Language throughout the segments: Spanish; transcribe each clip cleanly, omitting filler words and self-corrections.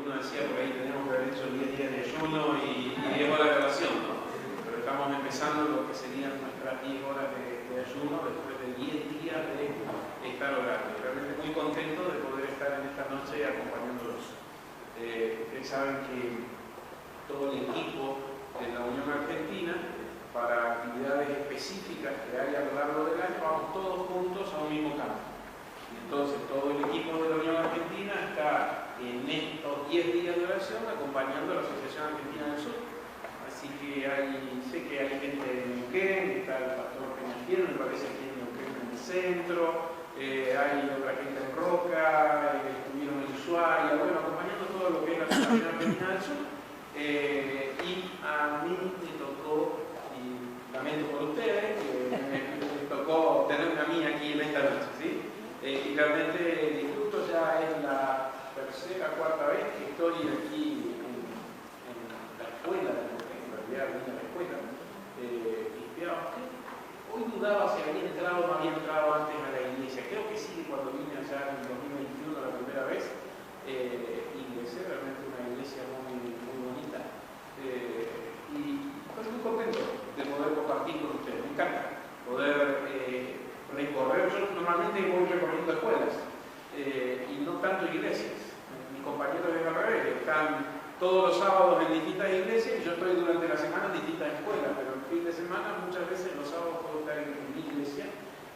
uno decía por ahí tenemos que haber hecho 10 días de ayuno y 10 horas de oración, ¿no? Pero estamos empezando lo que serían nuestras 10 horas de ayuno después de 10 días de estar orando. Realmente muy contento de poder estar en esta noche acompañándolos. Ustedes saben que todo el equipo de la Unión Argentina, para actividades específicas que hay a lo largo del año, vamos todos juntos a un mismo campo. Entonces todo el equipo de la Unión Argentina está en estos 10 días de oración acompañando a la Asociación Argentina del Sur. Así que sé que hay gente en Neuquén, está el pastor Peñafiel, me parece que en Neuquén en el centro, hay otra gente en Roca, estuvieron en Ushuaia, bueno, acompañando todo lo que es la Asociación Argentina del Sur. Y a mí me tocó, y lamento por ustedes, que me tocó tenerme a mí aquí en esta noche, ¿sí? Y realmente disfruto, ya es la tercera, cuarta vez que estoy aquí en la escuela, en realidad vine a la escuela, hoy dudaba si había entrado o no había entrado antes a la iglesia. Creo que sí, cuando vine allá en 2021 la primera vez, ingresé, realmente una iglesia muy bonita. Y estoy muy contento de poder compartir con ustedes. Me encanta poder recorrer. Yo normalmente voy recorriendo escuelas y no tanto iglesias. Mis compañeros de al revés están todos los sábados en distintas iglesias y yo estoy durante la semana en distintas escuelas, pero el fin de semana muchas veces los sábados puedo estar en mi iglesia,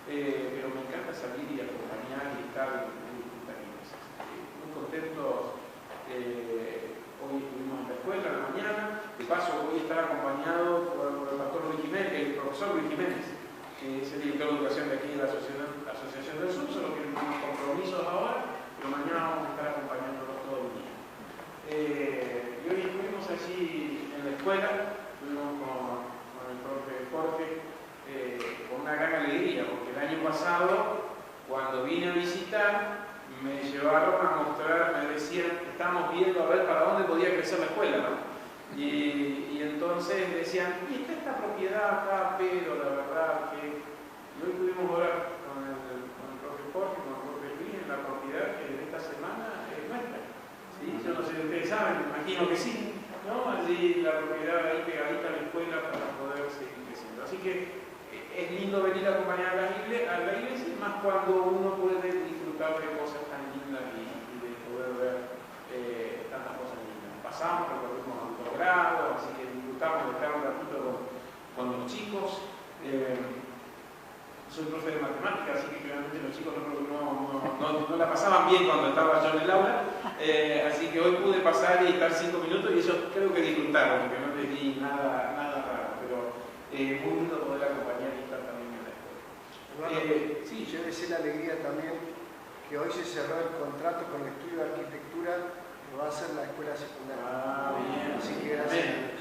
pero me encanta salir y acompañar y estar en distintas iglesias. Muy contentos. Hoy estuvimos en la escuela en la mañana. De paso, voy a estar acompañado por el pastor Luis Jiménez, el profesor Luis Jiménez, que es el director de educación de aquí de la Asociación del Sur, solo que tenemos compromisos ahora, pero mañana vamos a estar acompañándolos todo el día. Y hoy estuvimos allí en la escuela, estuvimos con el profe Jorge, con una gran alegría, porque el año pasado, cuando vine a visitar, me llevaron a mostrar, me decían, estábamos viendo a ver para dónde podía crecer la escuela, ¿no? Y entonces decían, y está esta propiedad acá, pero la verdad que hoy pudimos orar con el profe Jorge, con el profe Luis, en la propiedad que esta semana es nuestra. ¿Sí? Yo no sé si ustedes saben, me imagino que sí, ¿no? Allí la propiedad ahí pegadita a la escuela para poder seguir creciendo. Así que es lindo venir a acompañar a la iglesia, más cuando uno puede disfrutar de cosas tan lindas y de poder ver tantas cosas lindas. Pasamos, recorrimos a un grado, así que disfrutamos de estar un ratito con los chicos. Soy profe de matemáticas, así que realmente los chicos no la pasaban bien cuando estaba yo en el aula, así que hoy pude pasar y estar 5 minutos y ellos creo que disfrutaron, porque no les di nada raro, pero muy lindo poder acompañar y estar también en la escuela. Sí, yo deseo la alegría también que hoy se cerró el contrato con el estudio de arquitectura que va a ser la escuela secundaria. Bien. Así que gracias.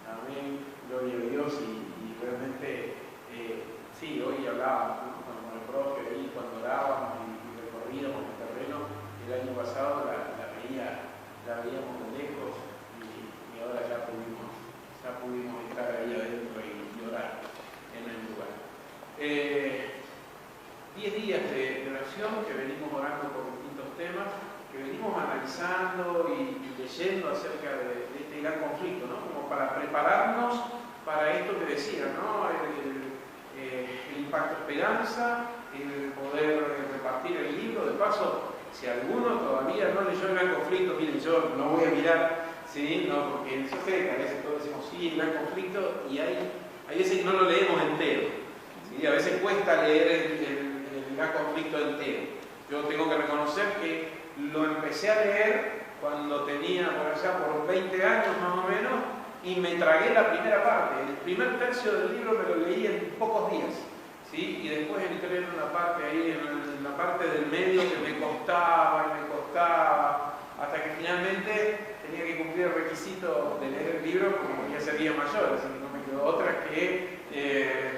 Amén. Gloria a Dios y realmente... sí, hoy hablábamos con el profe ahí cuando orábamos y recorríamos el terreno. El año pasado la veíamos de lejos y ahora ya pudimos estar ahí adentro y orar en el lugar. 10 días de oración que venimos orando por distintos temas, que venimos analizando y leyendo acerca de este gran conflicto, ¿no? Como para prepararnos para esto que decía, ¿no? El impacto esperanza, el poder repartir el libro. De paso, si alguno todavía no leyó el gran conflicto, miren, yo no voy a mirar, ¿sí? No, porque yo sé que a veces todos decimos, sí, el gran conflicto, y hay veces que no lo leemos entero, ¿sí? A veces cuesta leer el gran conflicto entero. Yo tengo que reconocer que lo empecé a leer cuando tenía por allá por 20 años más o menos, y me tragué la primera parte. El primer tercio del libro me lo leí en pocos días, ¿sí? Y después entré en una parte ahí, en la parte del medio que me costaba, hasta que finalmente tenía que cumplir el requisito de leer el libro porque ya sería mayor, así que no me quedó otra que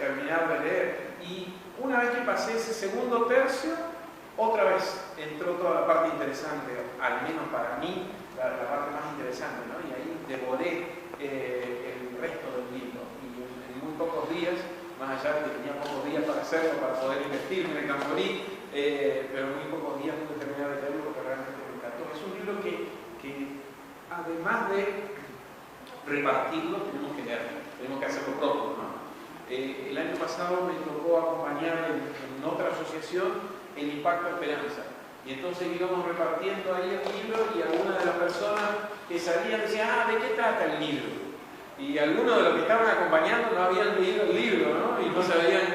terminar de leer. Y una vez que pasé ese segundo tercio, otra vez entró toda la parte interesante, al menos para mí, la parte más interesante, ¿no? Y ahí devoré el resto del libro. Y en muy pocos días, más allá de que tenía pocos días para hacerlo, para poder invertirme en el Camporí, pero en muy pocos días pude terminar de leerlo porque realmente me encantó. Es un libro además de repartirlo, tenemos que leerlo, tenemos que hacerlo propio, ¿no? El año pasado me tocó acompañar en otra asociación el Impacto Esperanza. Y entonces íbamos repartiendo ahí el libro y algunas de las personas que salían decían, ¿de qué trata el libro? Y algunos de los que estaban acompañando no habían leído el libro, ¿no? Y no sabían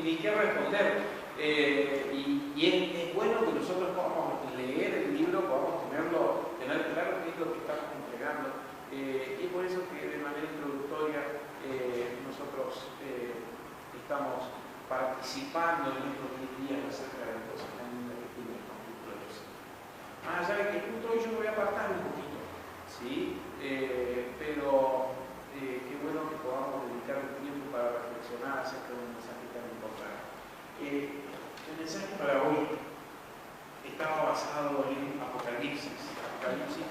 ni qué responder. Y es bueno que nosotros podamos leer el libro, podamos tener claro qué es lo que estamos entregando. Y por eso que de manera introductoria nosotros estamos participando en estos 10 días acerca de las cosas tan lindas que tiene el conflicto de los hijos. Ya de que justo hoy yo me voy a apartar un poquito, ¿sí? Pero qué bueno que podamos dedicar el tiempo para reflexionar acerca de un mensaje tan importante. El mensaje para hoy estaba basado en Apocalipsis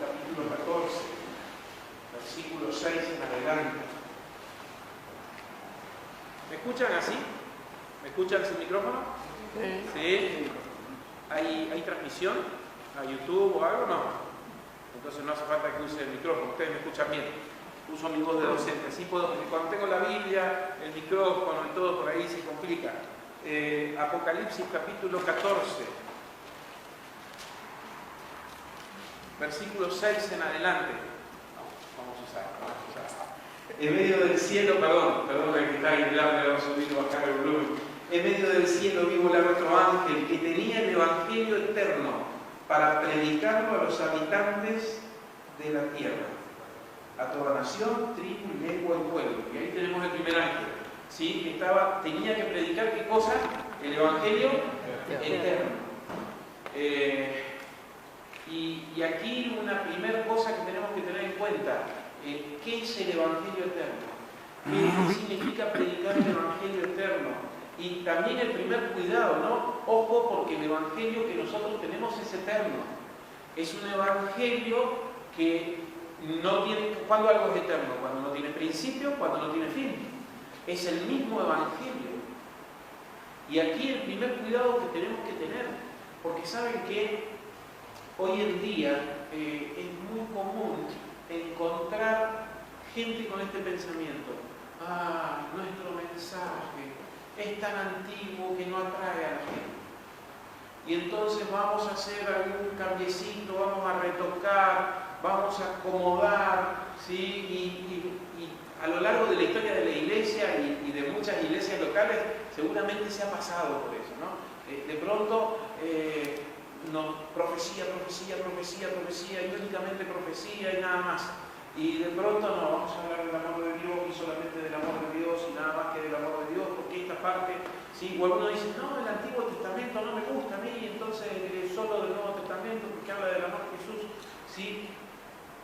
capítulo 14, versículo 6 en adelante. ¿Me escuchan así? ¿Me escuchan sin micrófono? ¿Sí? ¿Hay transmisión a YouTube o algo? No. Entonces no hace falta que use el micrófono. Ustedes me escuchan bien. Uso mi voz de docente. Así puedo, porque cuando tengo la Biblia, el micrófono y todo por ahí se complica. Apocalipsis capítulo 14, versículo 6 en adelante. Vamos a usar. En medio del cielo, perdón, que está ahí, le vamos a subir o bajar el volumen. En medio del cielo vi volar otro ángel que tenía el evangelio eterno para predicarlo a los habitantes de la tierra, a toda nación, tribu, lengua y pueblo. Y ahí tenemos el primer ángel, ¿sí? Tenía que predicar ¿qué cosa? El evangelio eterno. Y aquí una primera cosa que tenemos que tener en cuenta. ¿Qué es el Evangelio eterno? ¿Qué significa predicar el Evangelio eterno? Y también el primer cuidado, ¿no? Ojo, porque el Evangelio que nosotros tenemos es eterno. Es un Evangelio que no tiene... ¿Cuándo algo es eterno? Cuando no tiene principio, cuando no tiene fin. Es el mismo Evangelio. Y aquí el primer cuidado que tenemos que tener, porque saben que hoy en día es muy común encontrar gente con este pensamiento. Nuestro mensaje es tan antiguo que no atrae a la gente. Y entonces vamos a hacer algún cambiecito, vamos a retocar, vamos a acomodar, ¿sí? Y a lo largo de la historia de la iglesia y de muchas iglesias locales, seguramente se ha pasado por eso, ¿no? De pronto, profecía, y únicamente profecía y nada más. Y de pronto vamos a hablar del amor de Dios y solamente del amor de Dios y nada más que del amor de Dios, porque esta parte, ¿sí? O alguno dice, no, el Antiguo Testamento no me gusta a mí, entonces solo del Nuevo Testamento porque habla del amor de Jesús, ¿sí?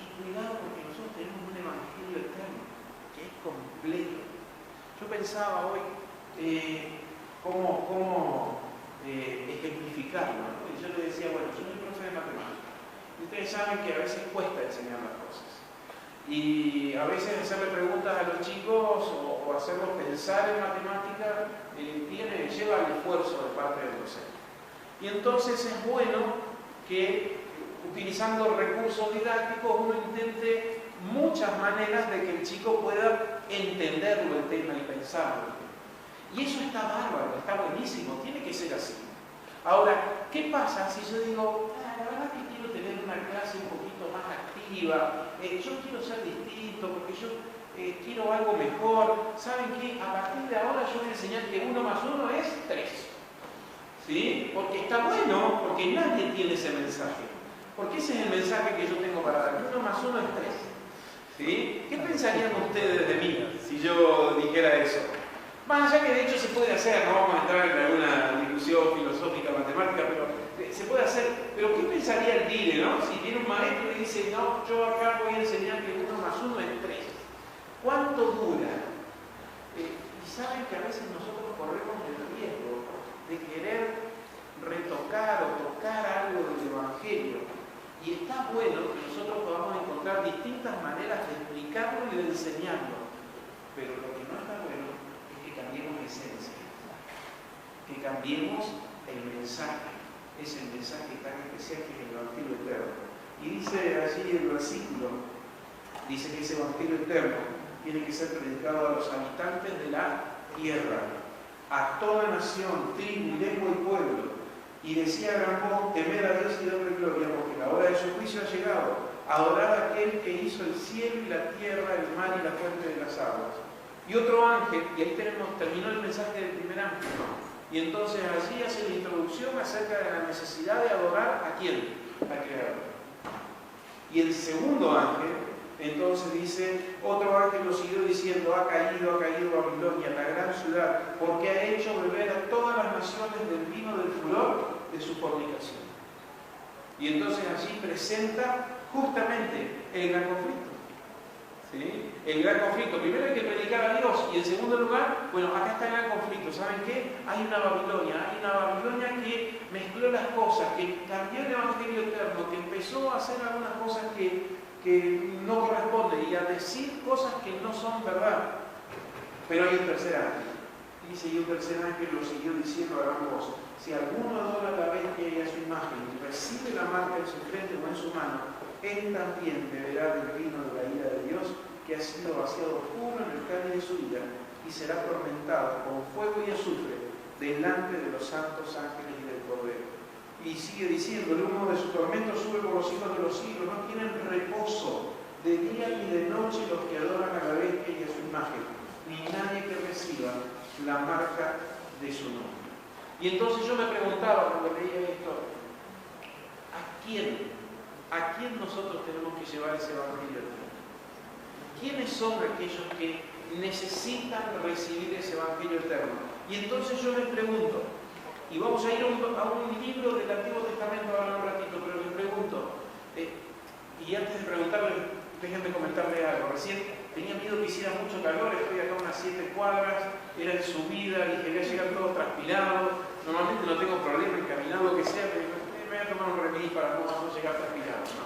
Y cuidado porque nosotros tenemos un evangelio eterno que es completo. Yo pensaba hoy cómo ejemplificarlo, ¿no? Y yo le decía, bueno, yo soy profe de matemáticas. Y ustedes saben que a veces cuesta enseñar las cosas. Y a veces hacerle preguntas a los chicos o hacerlos pensar en matemática lleva el esfuerzo de parte del docente. Y entonces es bueno que utilizando recursos didácticos uno intente muchas maneras de que el chico pueda entenderlo el tema y pensarlo. Y eso está bárbaro, está buenísimo, tiene que ser así. Ahora, ¿qué pasa si yo digo, la verdad que quiero tener una clase un poquito más activa, yo quiero ser distinto, porque yo quiero algo mejor? ¿Saben qué? A partir de ahora yo voy a enseñar que 1 más 1 es 3. ¿Sí? Porque está bueno, porque nadie tiene ese mensaje. Porque ese es el mensaje que yo tengo para dar. 1 más 1 es 3. ¿Sí? ¿Qué pensarían ustedes de mí si yo dijera eso? Más allá que de hecho se puede hacer, no vamos a entrar en alguna discusión filosófica, matemática, pero se puede hacer. Pero ¿qué pensaría el DIRE, no? Si viene un maestro y dice, no, yo acá voy a enseñar que 1 más 1 es 3. ¿Cuánto dura? Y saben que a veces nosotros corremos el riesgo de querer retocar o tocar algo del Evangelio. Y está bueno que nosotros podamos encontrar distintas maneras de explicarlo y de enseñarlo. Pero lo que no está bueno es que cambiemos la esencia, que cambiemos el mensaje. Es el mensaje tan especial que es el Evangelio eterno. Y dice allí el versículo, dice que ese evangelio eterno tiene que ser predicado a los habitantes de la tierra, a toda nación, tribu, lengua y pueblo. Y decía a gran voz, temed a Dios y darle gloria, porque la hora de su juicio ha llegado. Adorad a aquel que hizo el cielo y la tierra, el mar y la fuente de las aguas. Y otro ángel, y ahí terminó el mensaje del primer ángel, ¿no? Y entonces allí hace la introducción acerca de la necesidad de adorar a quién, al Creador. Y el segundo ángel, entonces dice, otro ángel lo siguió diciendo, ha caído Babilonia, la gran ciudad, porque ha hecho beber a todas las naciones del vino del furor de su fornicación. Y entonces allí presenta justamente el gran conflicto. ¿Sí? El gran conflicto. Primero hay que predicar a Dios y en segundo lugar, bueno, acá está el gran conflicto. ¿Saben qué? Hay una Babilonia que mezcló las cosas, que cambió el evangelio eterno, que empezó a hacer algunas cosas que no corresponden y a decir cosas que no son verdad. Pero hay un tercer ángel. Dice, y un tercer ángel lo siguió diciendo a gran voz, si alguno adora a la bestia y a su imagen y recibe la marca en su frente o en su mano, él también beberá del vino de la ira de Dios, que ha sido vaciado puro en el cáliz de su ira, y será atormentado con fuego y azufre delante de los santos ángeles y del Cordero. Y sigue diciendo, el humo de su tormento sube por los siglos de los siglos, no tienen reposo de día ni de noche los que adoran a la bestia y a su imagen, ni nadie que reciba la marca de su nombre. Y entonces yo me preguntaba cuando leía esto, ¿a quién nosotros tenemos que llevar ese evangelio eterno? ¿Quiénes son aquellos que necesitan recibir ese evangelio eterno? Y entonces yo les pregunto, y vamos a ir a un libro del Antiguo Testamento ahora un ratito, pero les pregunto, y antes de preguntarles, déjenme comentarle algo. Recién tenía miedo que hiciera mucho calor, estoy acá a unas 7 cuadras, era en subida y quería llegar todo transpirado. Normalmente no tengo problema en caminar lo que sea, pero me voy a tomar un remis para no llegar transpirado, ¿no?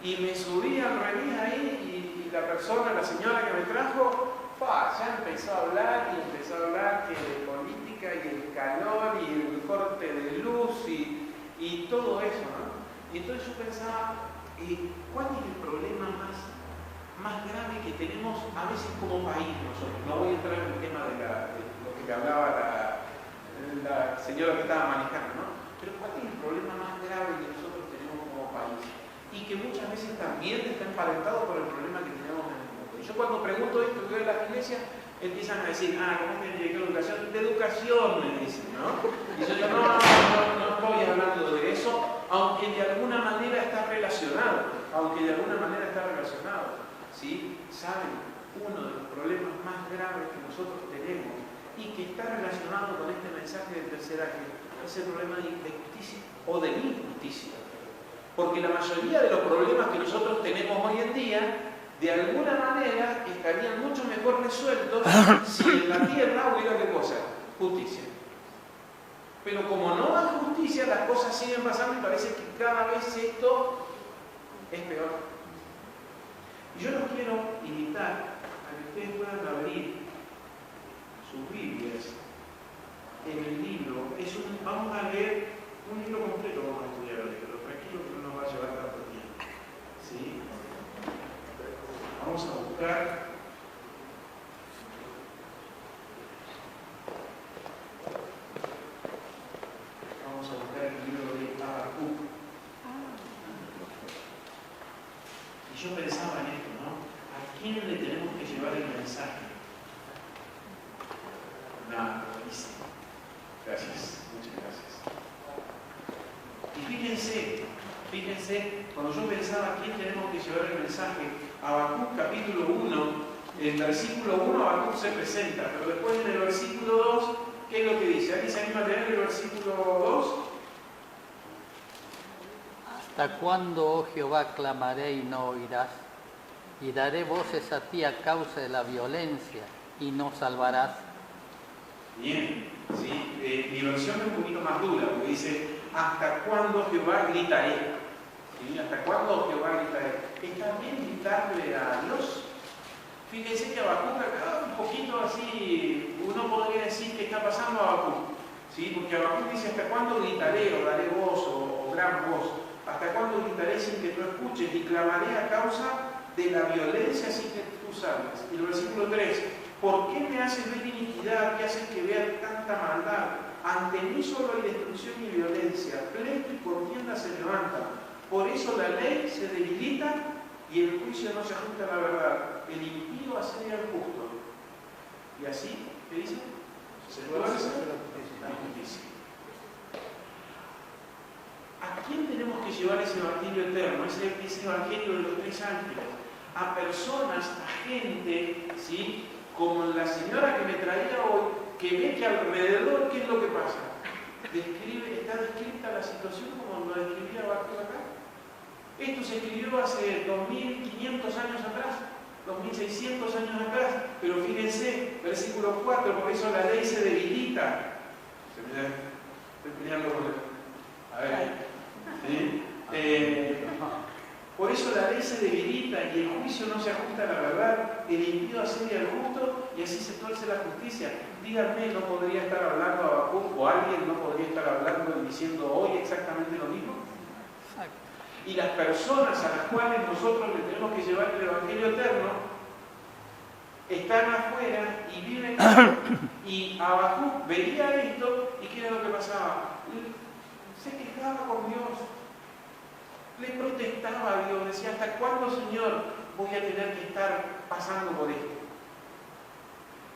Y me subí al remis ahí y la persona, la señora que me trajo, ya empezó a hablar que de política y el calor y el corte de luz y todo eso, ¿no? Y entonces yo pensaba, ¿cuál es el problema más grave que tenemos a veces como país nosotros? No voy a entrar en el tema de lo que me hablaba la señora que estaba manejando, ¿no? Pero ¿cuál es el problema más grave que nosotros tenemos como país? Y que muchas veces también está emparentado por el problema que tenemos en el mundo. Y yo cuando pregunto esto en las iglesias, empiezan a decir, ¿cómo tiene que ver educación? De educación, me dicen, ¿no? Y yo digo, no estoy hablando de eso, aunque de alguna manera está relacionado, ¿sí? ¿Saben? Uno de los problemas más graves que nosotros tenemos y que está relacionado con este mensaje del tercer ángel es el problema de injusticia o de injusticia. Porque la mayoría de los problemas que nosotros tenemos hoy en día, de alguna manera, estarían mucho mejor resueltos si en la tierra hubiera ¿qué cosa? Justicia. Pero como no hay justicia, las cosas siguen pasando y parece que cada vez esto es peor. Y yo los quiero invitar a que ustedes puedan abrir sus Biblias en el libro. Vamos a leer un libro completo, vamos a estudiar hoy, pero tranquilo que no nos va a llevar tanto tiempo. ¿Sí? Vamos a buscar el libro de Habacuc. Y yo pensaba en esto, ¿no? ¿A quién le tenemos que llevar el mensaje? Nada, buenísimo. Gracias, muchas gracias. Y fíjense, cuando yo pensaba a quién tenemos que llevar el mensaje, Habacuc capítulo 1, en el versículo 1 Habacuc se presenta, pero después en el versículo 2, ¿qué es lo que dice? ¿Alguien se anima a leer el versículo 2? ¿Hasta cuándo, oh Jehová, clamaré y no oirás? Y daré voces a ti a causa de la violencia y no salvarás. Bien, ¿sí? Mi versión es un poquito más dura, porque dice, ¿hasta cuándo Jehová gritaré? ¿Sí? ¿Hasta cuándo Jehová gritaré? ¿Está bien gritarle a Dios? Fíjense que Habacuc acá un poquito así, uno podría decir que está pasando a Habacuc, ¿sí? Porque Habacuc dice, ¿hasta cuándo gritaré o daré voz o gran voz? ¿Hasta cuándo gritaré sin que que lo escuches y clamaré a causa de la violencia sin que tú salgas. Y el versículo 3, ¿por qué me haces ver iniquidad? ¿Qué haces que vea tanta maldad? Ante mí solo hay destrucción y violencia, pleito y contienda se levantan. Por eso la ley se debilita y el juicio no se ajusta a la verdad. El impío asedia al justo. Y así, ¿qué dice? Se tuerce la justicia. ¿A quién tenemos que llevar ese evangelio eterno? Ese evangelio de los 3 ángeles. A personas, a gente, ¿sí? Como la señora que me traía hoy, que ve que alrededor, ¿qué es lo que pasa? Está descrita la situación como lo describía Habacuc acá. Esto se escribió hace 2500 años atrás, 2600 años atrás, pero fíjense, versículo 4, por eso la ley se debilita. Estoy peleando con él. A ver. ¿Sí? Por eso la ley se debilita y el juicio no se ajusta a la verdad, el impío asedia al justo y así se tuerce la justicia. Díganme, ¿no podría estar hablando Habacuc o alguien no podría estar hablando y diciendo hoy exactamente lo mismo? Y las personas a las cuales nosotros le tenemos que llevar el Evangelio eterno están afuera y viven y Habacuc veía esto y ¿qué era lo que pasaba? Se quejaba con Dios, le protestaba a Dios, decía, ¿hasta cuándo, Señor, voy a tener que estar pasando por esto?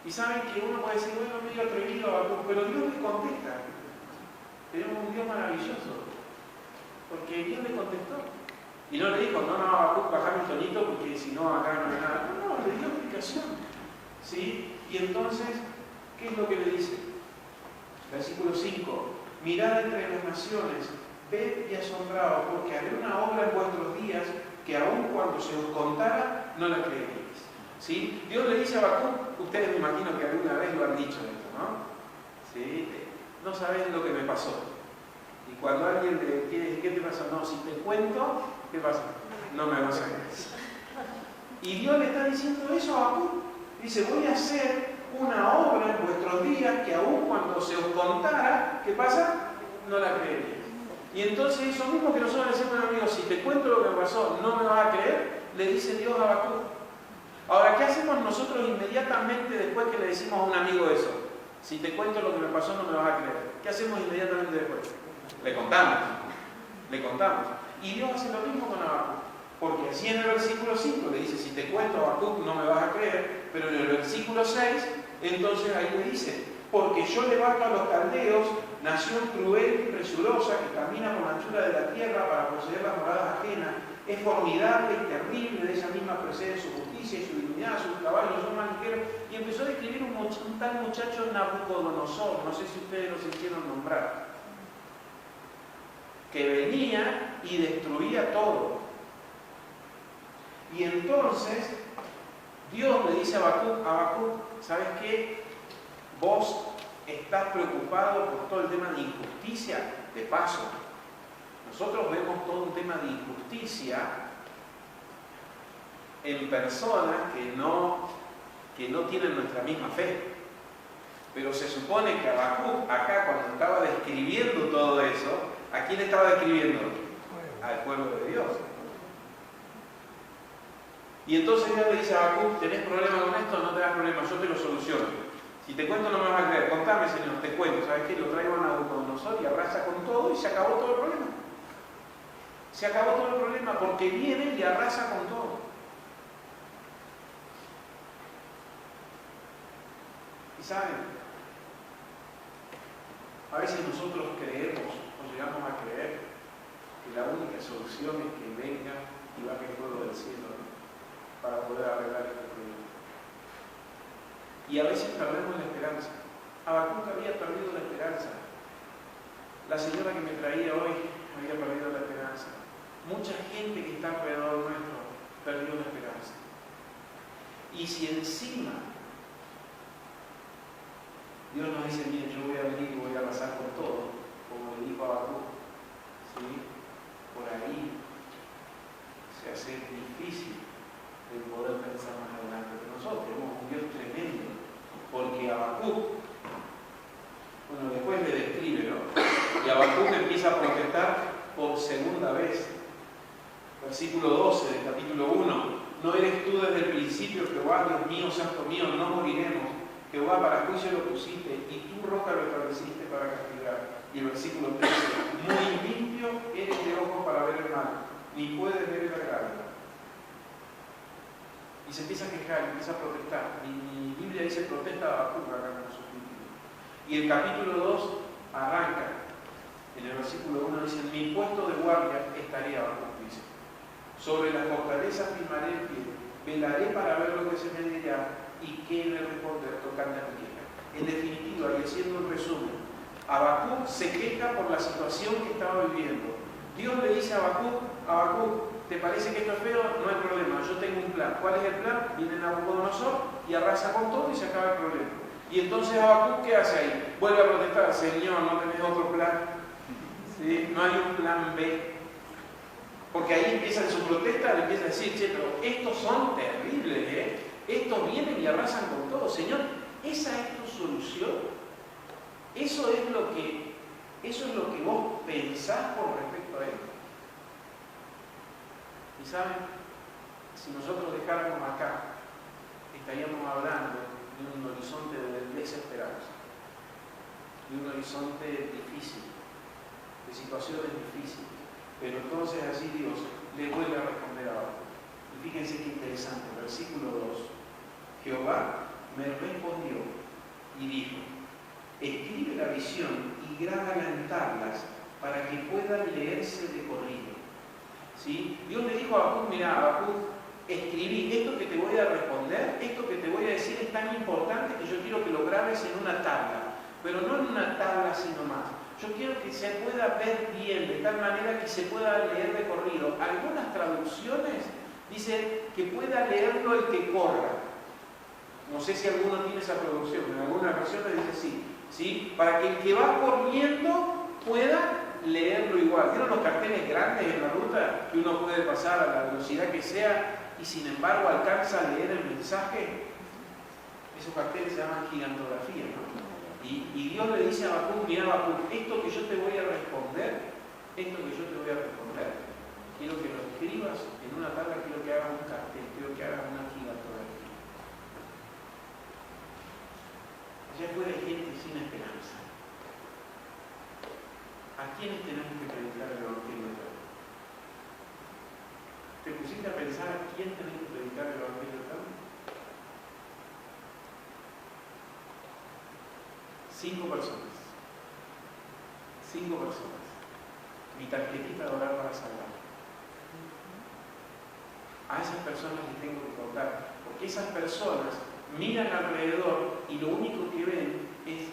Y saben que uno puede decir, bueno, medio atrevido Habacuc, pero Dios le contesta. Tenemos un Dios maravilloso, porque Dios le contestó. Y no le dijo, no, Habacuc, bajame un tonito, porque si no, acá no hay nada. No, le dio explicación. ¿Sí? Y entonces, ¿qué es lo que le dice? Versículo 5. Mirad entre las naciones, ved y asombraos, porque haré una obra en vuestros días que aun cuando se os contara, no la creeríais. ¿Sí? Dios le dice a Habacuc, ustedes me imagino que alguna vez lo han dicho esto, ¿no? ¿Sí? No saben lo que me pasó. Y cuando alguien le quiere, ¿qué te pasó? No, si te cuento, ¿qué pasa? No me vas a creer. Y Dios le está diciendo eso a Habacuc. Dice, voy a hacer una obra en vuestros días que aun cuando se os contara, ¿qué pasa? No la creeríais. Y entonces eso mismo que nosotros le decimos a un amigo, si te cuento lo que me pasó, ¿no me vas a creer? Le dice Dios a Habacuc. Ahora, ¿qué hacemos nosotros inmediatamente después que le decimos a un amigo eso? Si te cuento lo que me pasó, no me vas a creer. ¿Qué hacemos inmediatamente después? Le contamos. Le contamos. Y Dios hace lo mismo con Habacuc. Porque así en el versículo 5 le dice, si te cuento Habacuc, no me vas a creer. Pero en el versículo 6, entonces ahí le dice, porque yo levanto a los caldeos, nación cruel y presurosa que camina por la anchura de la tierra para poseer las moradas ajenas. Es formidable y terrible, de esa misma procede su justicia y su dignidad, sus caballos son más ligeros. Y empezó a describir un tal muchacho Nabucodonosor, no sé si ustedes lo sintieron nombrar, que venía y destruía todo. Y entonces Dios le dice a Habacuc, ¿sabes qué? Vos estás preocupado por todo el tema de injusticia, de paso. Nosotros vemos todo un tema de injusticia en personas que no tienen nuestra misma fe. Pero se supone que Habacuc, acá cuando estaba describiendo todo eso, ¿a quién estaba describiendo? Al pueblo de Dios. Y entonces Dios le dice a Habacuc, ¿tenés problema con esto? No tenés problema, yo te lo soluciono. Si te cuento no me vas a creer, contame, Señor, te cuento. ¿Sabes qué? Lo traigo a Nabucodonosor y arrasa con todo y se acabó todo el problema. Se acabó todo el problema porque viene y arrasa con todo. Y saben, a veces nosotros creemos o llegamos a creer que la única solución es que venga y baje el fuego del cielo, ¿no? Para poder arreglar este problema. Y a veces perdemos la esperanza. Habacuc había perdido la esperanza. La señora que me traía hoy había perdido la esperanza. Mucha gente que está alrededor nuestro perdió la esperanza. Y si encima Dios nos dice, mire, yo voy a venir y voy a arrasar con todo, como le dijo a Habacuc, ¿sí? Por ahí se hace difícil el poder pensar más adelante. Pero nosotros tenemos un Dios tremendo, porque Habacuc, bueno, después le describe, ¿no? Y Habacuc empieza a protestar por segunda vez. Versículo 12 del capítulo 1. ¿No eres tú desde el principio, Jehová, Dios mío, santo mío? No moriremos. Jehová, para juicio lo pusiste, y tú, roca, lo estableciste para castigar. Y el versículo 13. Muy limpio eres de ojos para ver el mal, ni puedes ver el agravio. Y se empieza a quejar, empieza a protestar. Mi Biblia dice protesta a Habacuc acá con su título. Y el capítulo 2 arranca. En el versículo 1 dice: mi puesto de guardia estaré abajo, dice. Sobre las fortalezas firmaré el pie, velaré para ver lo que se me dirá y qué le responder tocante a mi queja. En definitiva, y haciendo un resumen, Habacuc se queja por la situación que estaba viviendo. Dios le dice a Habacuc, ¿te parece que esto es feo? No hay problema, yo tengo un plan. ¿Cuál es el plan? Viene Nabucodonosor y arrasa con todo y se acaba el problema. Y entonces Habacuc, ¿qué hace ahí? Vuelve a protestar: Señor, ¿no tenés otro plan? ¿Sí? No hay un plan B. Porque ahí empieza en su protesta, le empieza a decir: che, pero estos son terribles, ¿eh? Estos vienen y arrasan con todo. Señor, ¿esa es tu solución? Eso es lo que vos pensás con respecto a él. Y saben, si nosotros dejáramos acá, estaríamos hablando de un horizonte de desesperanza, de un horizonte difícil, de situaciones difíciles. Pero entonces así Dios le vuelve a responder ahora. Y fíjense qué interesante, versículo 2. Jehová me respondió y dijo: escribe la visión y grábala en tablas para que puedan leerse de corrido. ¿Sí? Dios le dijo a Habacuc: mira, Habacuc, escribí esto que te voy a responder, esto que te voy a decir es tan importante que yo quiero que lo grabes en una tabla, pero no en una tabla sino más. Yo quiero que se pueda ver bien, de tal manera que se pueda leer de corrido. Algunas traducciones dicen que pueda leerlo el que corra. No sé si alguno tiene esa traducción, en algunas versiones dice sí. ¿Sí? Para que el que va corriendo pueda leerlo igual. ¿Vieron los carteles grandes en la ruta que uno puede pasar a la velocidad que sea y sin embargo alcanza a leer el mensaje? Esos carteles se llaman gigantografía, ¿no? Y Dios le dice a Habacuc: mira, Habacuc, esto que yo te voy a responder, quiero que lo escribas en una tabla, quiero que hagas un cartel, quiero que hagas una gigantografía. Allá afuera hay gente sin esperanza. ¿A quiénes tenemos que predicar el Evangelio de Dios? ¿Te pusiste a pensar a quién tenés que predicar el Evangelio de Dios? 5 personas. 5 personas. Mi tarjetita de orar para salvar. A esas personas les tengo que contar, porque esas personas miran alrededor y lo único que ven es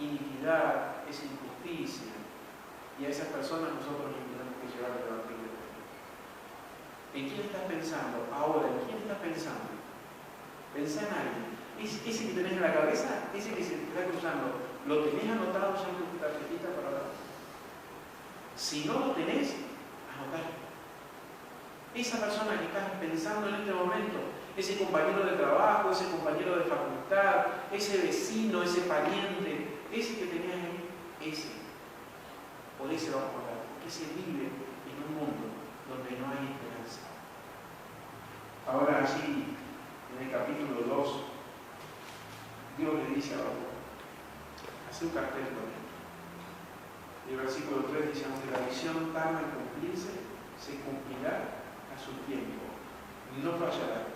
iniquidad, es injusticia. Y a esas personas nosotros les tenemos que llevar el Evangelio. ¿En quién estás pensando? Ahora, ¿en quién estás pensando? Pensá en alguien. Ese que tenés en la cabeza, ese que se te está cruzando, ¿lo tenés anotado ya en tu tarjetita para hablar? Si no lo tenés, anotalo. Esa persona que estás pensando en este momento, ese compañero de trabajo, ese compañero de facultad, ese vecino, ese pariente, ese que tenías ahí, ese. Por ese vamos a hablar, porque ese vive en un mundo donde no hay esperanza. Ahora allí, en el capítulo 2, Dios le dice a Habacuc: hace un cartel con él. Y el versículo 3 dice: aunque la visión tarda en cumplirse, se cumplirá a su tiempo. No fallará.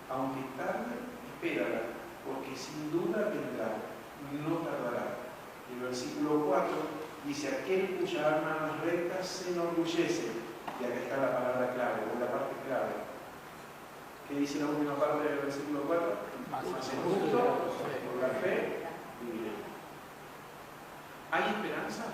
Aunque tarde, espérala, porque sin duda vendrá, no tardará. Y el versículo 4 dice: aquel cuya alma es recta se enorgullece. Y acá está la palabra clave, o la parte clave. ¿Qué dice la última parte del versículo 4? Más justo, por la fe, vivirá. ¿Hay esperanza?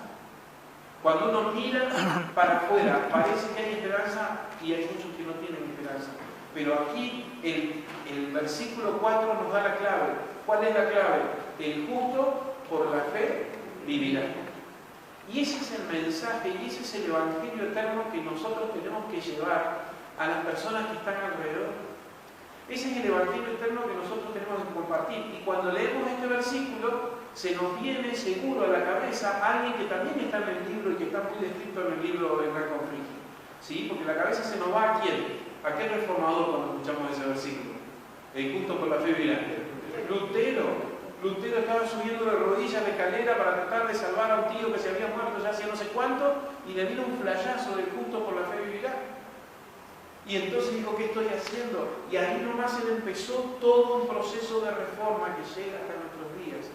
Cuando uno mira para afuera, parece que hay esperanza y hay muchos que no tienen esperanza. Pero aquí el versículo 4 nos da la clave. ¿Cuál es la clave? El justo por la fe vivirá. Y ese es el mensaje y ese es el evangelio eterno que nosotros tenemos que llevar a las personas que están alrededor. Ese es el evangelio eterno que nosotros tenemos que compartir. Y cuando leemos este versículo, se nos viene seguro a la cabeza alguien que también está en el libro y que está muy descrito en el libro de Gran Conflicto. ¿sí? Porque la cabeza se nos va a quién, a qué reformador cuando escuchamos ese versículo, el justo por la fe vivirá. Lutero estaba subiendo de rodillas la escalera para tratar de salvar a un tío que se había muerto ya hacía no sé cuánto, y le vino un flayazo del justo por la fe vivirá. Y entonces dijo, ¿qué estoy haciendo? Y ahí nomás él empezó todo un proceso de reforma que llega hasta nuestros días,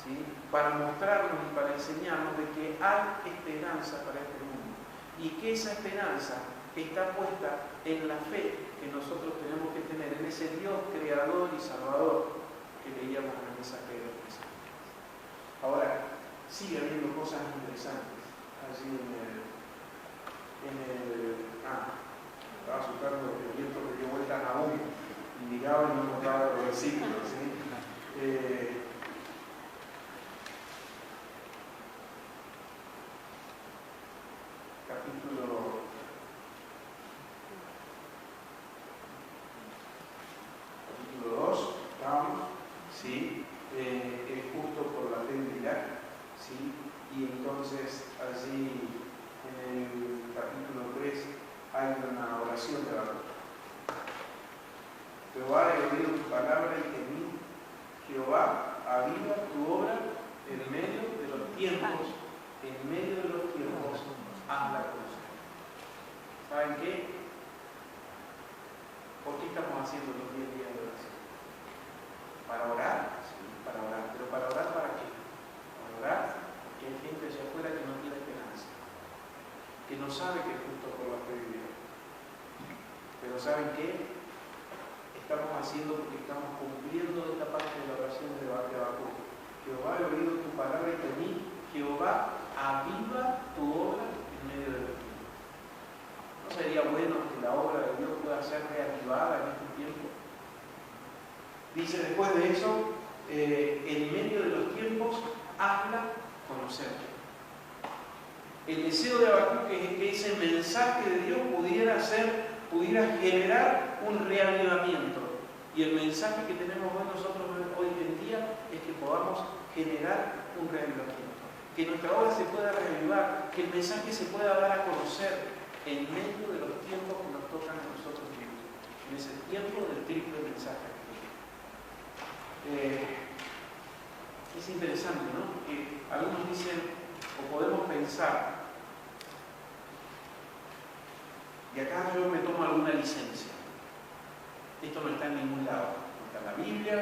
¿sí? Para mostrarnos y para enseñarnos de que hay esperanza para este mundo. Y que esa esperanza está puesta en la fe que nosotros tenemos que tener, en ese Dios creador y salvador que leíamos en el mensaje de los mensajes. Ahora, sigue habiendo cosas interesantes allí estaba asustando que el viento le dio vuelta a Nahum, indicaba y no encontraba los versículos, ¿sí? Capítulo 2, estamos, ¿sí? El justo por la fe vivirá, ¿sí? Y entonces allí en el capítulo 3 hay una oración de Habacuc. Jehová, he oído tu palabra y temí. Jehová, aviva tu obra en medio de los tiempos. En medio de los tiempos, haz la cosa. ¿Saben qué? ¿Por qué estamos haciendo los 10 días de oración? ¿Para orar? Sí, para orar. ¿Pero para orar para qué? Para orar porque hay gente allá afuera que no tiene esperanza, que no sabe que es justo por la fe vivirá. Pero ¿saben qué? Estamos haciendo porque estamos cumpliendo esta parte de la oración de Habacuc. Jehová, he oído tu palabra y temí. Jehová, aviva tu obra en medio de los tiempos. ¿No sería bueno que la obra de Dios pueda ser reactivada en este tiempo? Dice después de eso, en medio de los tiempos, hazla conocer. El deseo de Habacuc es que ese mensaje de Dios pudiera generar un reavivamiento. Y el mensaje que tenemos nosotros hoy en día es que podamos generar un reavivamiento. Que nuestra obra se pueda reavivar, que el mensaje se pueda dar a conocer en medio de los tiempos que nos tocan a nosotros vivir. En ese tiempo del triple mensaje. Es interesante, ¿no? Que algunos dicen, o podemos pensar, y acá yo me tomo alguna licencia. Esto no está en ningún lado. No está en la Biblia,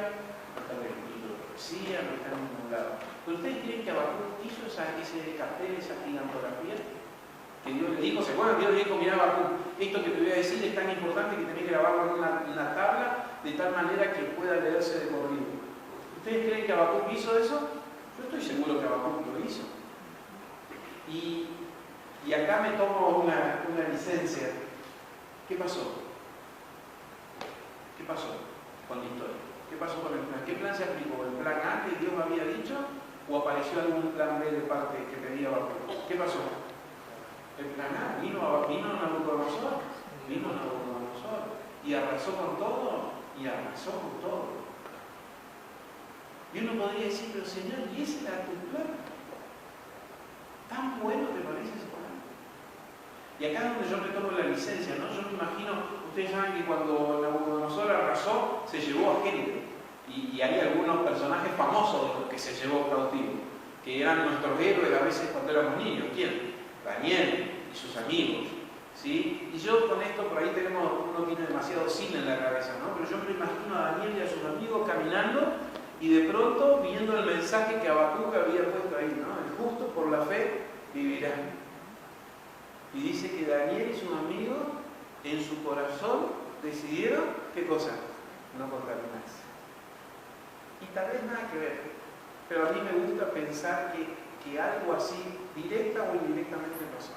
no está en el libro de poesía, no está en ningún lado. ¿Pero ustedes creen que Habacuc hizo ese cartel, esa gigantografía? Que Dios le dijo, ¿se acuerdan? Dios le dijo, mira Habacuc, esto que te voy a decir es tan importante que tenés que grabarlo en una tabla de tal manera que pueda leerse de corrido. ¿Ustedes creen que Habacuc hizo eso? Yo estoy seguro que Habacuc lo hizo. Y acá me tomo una licencia. ¿Qué pasó? ¿Qué pasó con la historia? ¿Qué pasó con el plan? ¿Qué plan se aplicó? ¿El plan A que Dios había dicho? ¿O apareció algún plan B de parte que pedía Habacuc? ¿Qué pasó? El plan A. Vino Nabucodonosor y arrasó con todo. Y uno podría decir, pero Señor, ¿y ese era tu plan? ¿Tan bueno te parece ese plan? Y acá es donde yo retomo la licencia, ¿no? Yo me imagino, ustedes saben que cuando Nabucodonosor arrasó, se llevó a gente. Y hay algunos personajes famosos de los que se llevó cautivo, que eran nuestros héroes a veces cuando éramos niños. ¿Quién? Daniel y sus amigos, ¿sí? Y yo con esto, por ahí uno tiene demasiado cine en la cabeza, ¿no? Pero yo me imagino a Daniel y a sus amigos caminando y de pronto viendo el mensaje que Habacuc había puesto ahí, ¿no? El justo por la fe vivirá. Y dice que Daniel y sus amigos en su corazón decidieron, ¿qué cosa? No contaminarse. Y tal vez nada que ver, pero a mí me gusta pensar que algo así, directa o indirectamente pasó.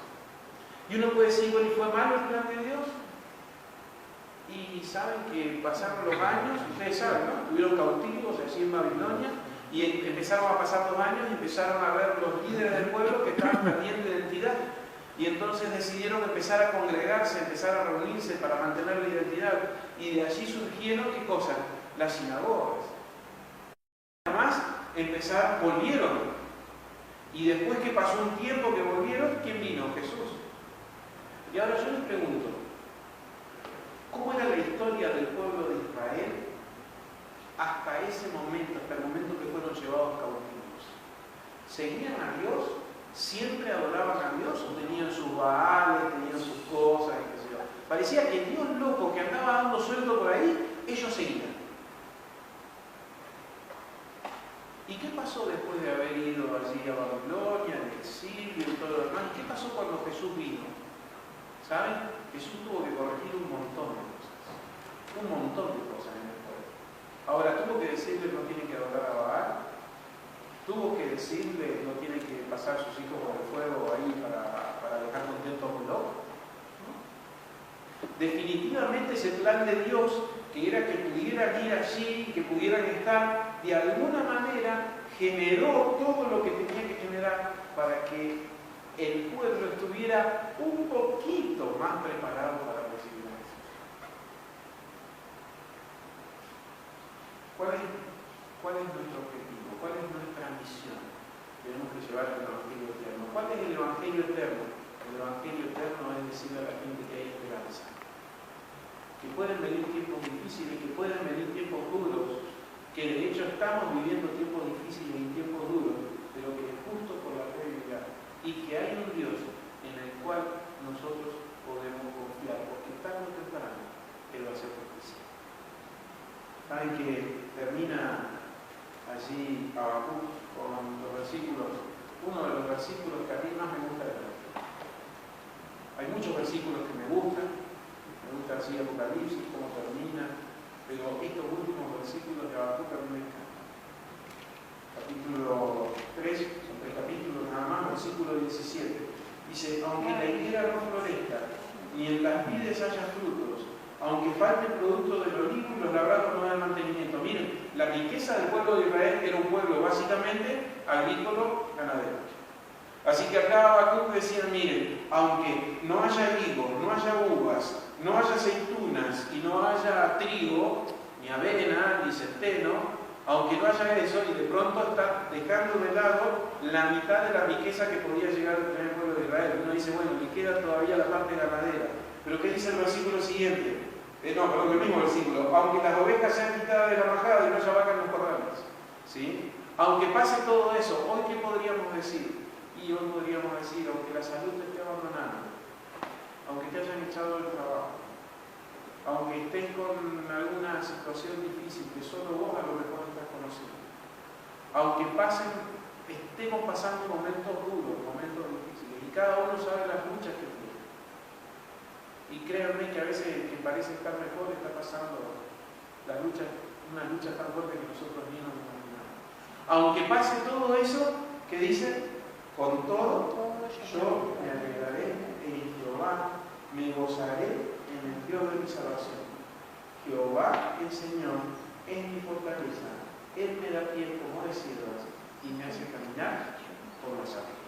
Y uno puede decir, bueno, ¿y fue malo el plan de Dios? Y saben que pasaron los años, ustedes saben, ¿no? Estuvieron cautivos allí en Babilonia y empezaron a pasar los años y empezaron a ver los líderes del pueblo que estaban perdiendo identidad. Y entonces decidieron empezar a congregarse, empezar a reunirse para mantener la identidad. Y de allí surgieron, ¿qué cosas? Las sinagogas. Además, volvieron. Y después que pasó un tiempo que volvieron, ¿quién vino? Jesús. Y ahora yo les pregunto, ¿cómo era la historia del pueblo de Israel hasta ese momento, hasta el momento que fueron llevados cautivos? ¿Seguían a Dios? ¿Siempre adoraban a Dios o tenían sus baales, tenían sus cosas y qué sé yo? Parecía que el Dios loco que andaba dando sueldo por ahí, ellos seguían. ¿Y qué pasó después de haber ido allí a Babilonia, al exilio y todo lo demás? ¿Qué pasó cuando Jesús vino? ¿Saben? Jesús tuvo que corregir un montón de cosas. Un montón de cosas en el pueblo. Ahora, tuvo que decirle no tienen que adorar a Baal. Tuvo que decirle no tienen que pasar sus hijos por el fuego ahí para dejar contento a un loco. ¿No? Definitivamente ese plan de Dios, que era que pudieran ir allí, que pudieran estar, de alguna manera generó todo lo que tenía que generar para que el pueblo estuviera un poquito más preparado para recibir a Jesús. ¿Cuál es nuestro objetivo? ¿Cuál es nuestra misión? Tenemos que llevar el Evangelio eterno. ¿Cuál es el Evangelio eterno? El Evangelio eterno es decirle a la gente que hay esperanza. Que pueden venir tiempos difíciles, que pueden venir tiempos duros, que de hecho estamos viviendo tiempos difíciles y tiempos duros, pero que es justo por la fe y que hay un Dios en el cual nosotros podemos confiar, porque tarde o temprano Él va a ser justicia. Saben que termina allí Habacuc con los versículos, uno de los versículos que a mí más me gusta de la Biblia. Hay muchos versículos que me gustan, me gusta así Apocalipsis, cómo termina, pero estos últimos versículos de Habacuc a mí me encantan. Capítulo 3, son 3 capítulos nada más, versículo 17. Dice, aunque la higuera no florezca, ni en las vides haya frutos, aunque falte el producto del olivo y los labrados no den mantenimiento. Miren, la riqueza del pueblo de Israel era un pueblo básicamente agrícola, ganadero. Así que acá Habacuc decía, miren, aunque no haya higos, no haya uvas, no haya aceitunas y no haya trigo, ni avena, ni centeno, aunque no haya eso, y de pronto está dejando de lado la mitad de la riqueza que podía llegar a tener el pueblo de Israel. Uno dice, bueno, le queda todavía la parte ganadera. Pero ¿qué dice el versículo siguiente? El mismo versículo. Aunque las ovejas sean quitadas de la majada y no haya vacas en los corrales. ¿Sí? Aunque pase todo eso, ¿hoy qué podríamos decir? Y hoy podríamos decir, aunque la salud te esté abandonando, aunque te hayan echado del trabajo, aunque estés con alguna situación difícil que solo vos a lo mejor estás conociendo, aunque estemos pasando momentos duros, momentos difíciles, y cada uno sabe las luchas que tiene. Y créanme que a veces el que parece estar mejor está pasando una lucha tan fuerte que nosotros ni nos imaginamos. Aunque pase todo eso, ¿qué dice? Con todo, yo me alegraré en Jehová, me gozaré en el Dios de mi salvación. Jehová, el Señor, es mi fortaleza. Él me da pie como de siervas y me hace caminar por las aguas.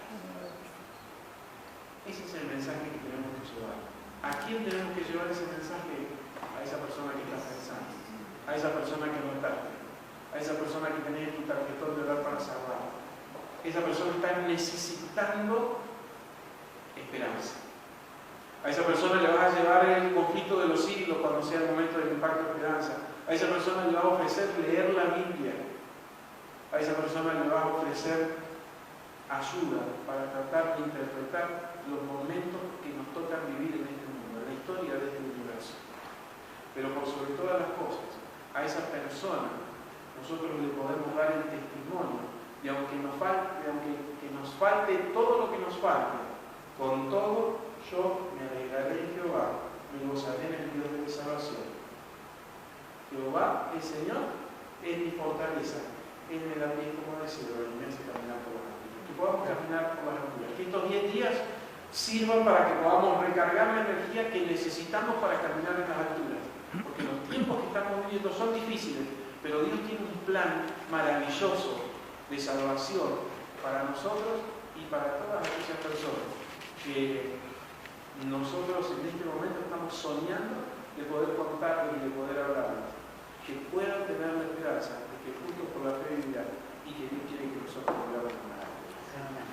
Ese es el mensaje que tenemos que llevar. ¿A quién tenemos que llevar ese mensaje? A esa persona que está pensando, a esa persona que no está, a esa persona que tenés tu tarjetón de orar para salvar. Esa persona está necesitando esperanza. A esa persona le vas a llevar el conflicto de los siglos cuando sea el momento del impacto de esperanza. A esa persona le vas a ofrecer leer la Biblia. A esa persona le vas a ofrecer ayuda para tratar de interpretar los momentos que nos tocan vivir en este mundo, en la historia de este universo. Pero por sobre todas las cosas, a esa persona nosotros le podemos dar el testimonio y aunque nos falte todo lo que nos falte, con todo yo me alegraré en Jehová, me gozaré en el Dios de mi salvación. Jehová, el Señor, es mi fortaleza. Él me da pie como de sierva y me hace caminar por las alturas. Que podamos caminar por las alturas. Que estos 10 días sirvan para que podamos recargar la energía que necesitamos para caminar en las alturas. Porque los tiempos que estamos viviendo son difíciles, pero Dios tiene un plan maravilloso de salvación para nosotros y para todas aquellas personas que nosotros en este momento estamos soñando de poder contarles y de poder hablarles, que puedan tener la esperanza de que juntos por la fe vivirán y que Dios quiere que nosotros volvamos a ganar.